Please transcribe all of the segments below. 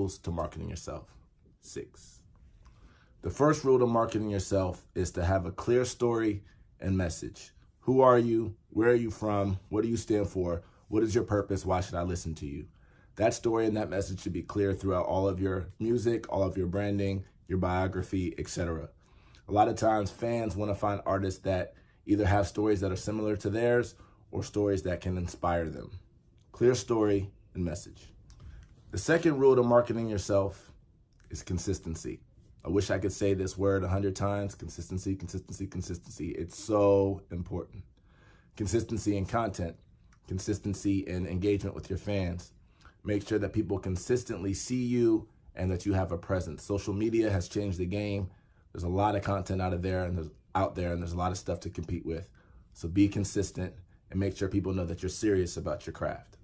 rules to marketing yourself. 6. The first rule to marketing yourself is to have a clear story and message. Who are you? Where are you from? What do you stand for? What is your purpose? Why should I listen to you? That story and that message should be clear throughout all of your music, all of your branding, your biography, etc. A lot of times fans want to find artists that either have stories that are similar to theirs or stories that can inspire them. Clear story and message. The second rule to marketing yourself is consistency. I wish I could say this word 100 times. Consistency, consistency, consistency. It's so important. Consistency in content, consistency in engagement with your fans. Make sure that people consistently see you and that you have a presence. Social media has changed the game. There's a lot of content out there and there's a lot of stuff to compete with. So be consistent and make sure people know that you're serious about your craft.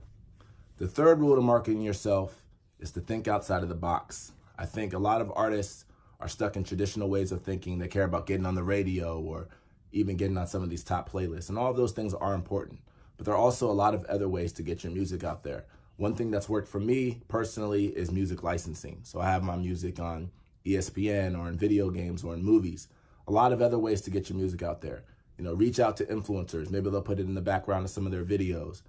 The third rule to marketing yourself is to think outside of the box. I think a lot of artists are stuck in traditional ways of thinking. They care about getting on the radio or even getting on some of these top playlists. And all of those things are important. But there are also a lot of other ways to get your music out there. One thing that's worked for me personally is music licensing. So I have my music on ESPN or in video games or in movies. A lot of other ways to get your music out there. Reach out to influencers. Maybe they'll put it in the background of some of their videos.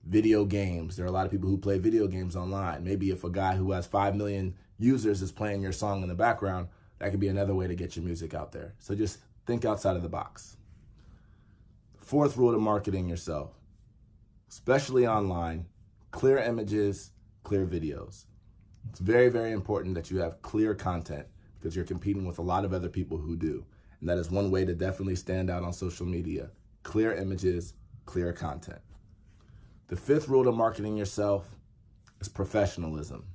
Video games. There are a lot of people who play video games online. Maybe if a guy who has 5 million users is playing your song in the background, that could be another way to get your music out there. So just think outside of the box. Fourth rule to marketing yourself, especially online, clear images, clear videos. It's very, very important that you have clear content because you're competing with a lot of other people who do. And that is one way to definitely stand out on social media. Clear images, clear content. The fifth rule to marketing yourself is professionalism.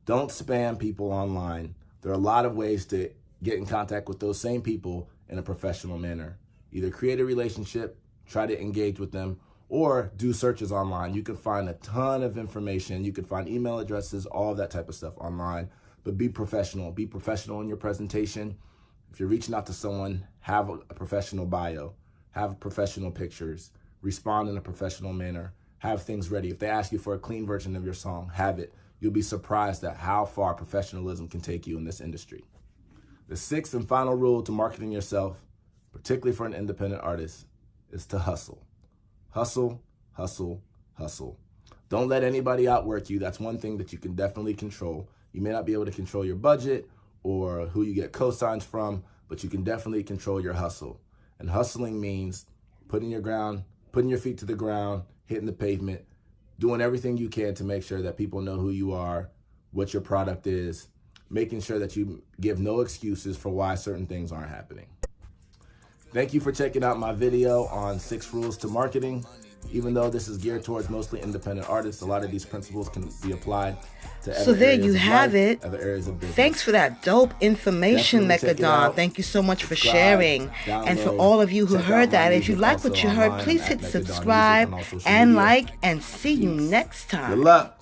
Don't spam people online. There are a lot of ways to get in contact with those same people in a professional manner. Either create a relationship, try to engage with them, or do searches online. You can find a ton of information. You can find email addresses, all of that type of stuff online. But be professional. Be professional in your presentation. If you're reaching out to someone, have a professional bio. Have professional pictures. Respond in a professional manner. Have things ready. If they ask you for a clean version of your song, have it. You'll be surprised at how far professionalism can take you in this industry. The sixth and final rule to marketing yourself, particularly for an independent artist, is to hustle. Hustle, hustle, hustle. Don't let anybody outwork you. That's one thing that you can definitely control. You may not be able to control your budget or who you get cosigns from, but you can definitely control your hustle. And hustling means putting your feet to the ground, hitting the pavement, doing everything you can to make sure that people know who you are, what your product is, making sure that you give no excuses for why certain things aren't happening. Thank you for checking out my video on 6 rules to marketing. Even though this is geared towards mostly independent artists, a lot of these principles can be applied to other So there areas you of have life, it. other areas of business. Thanks for that dope information, Definitely check Mekka it Don. out. Thank you so much for Subscribe, sharing. And for download, all of you who check heard out my that, if you music like what also you heard, online please at hit Mekka Don Music subscribe on all social and media. like, and see you Peace. next time. Good luck.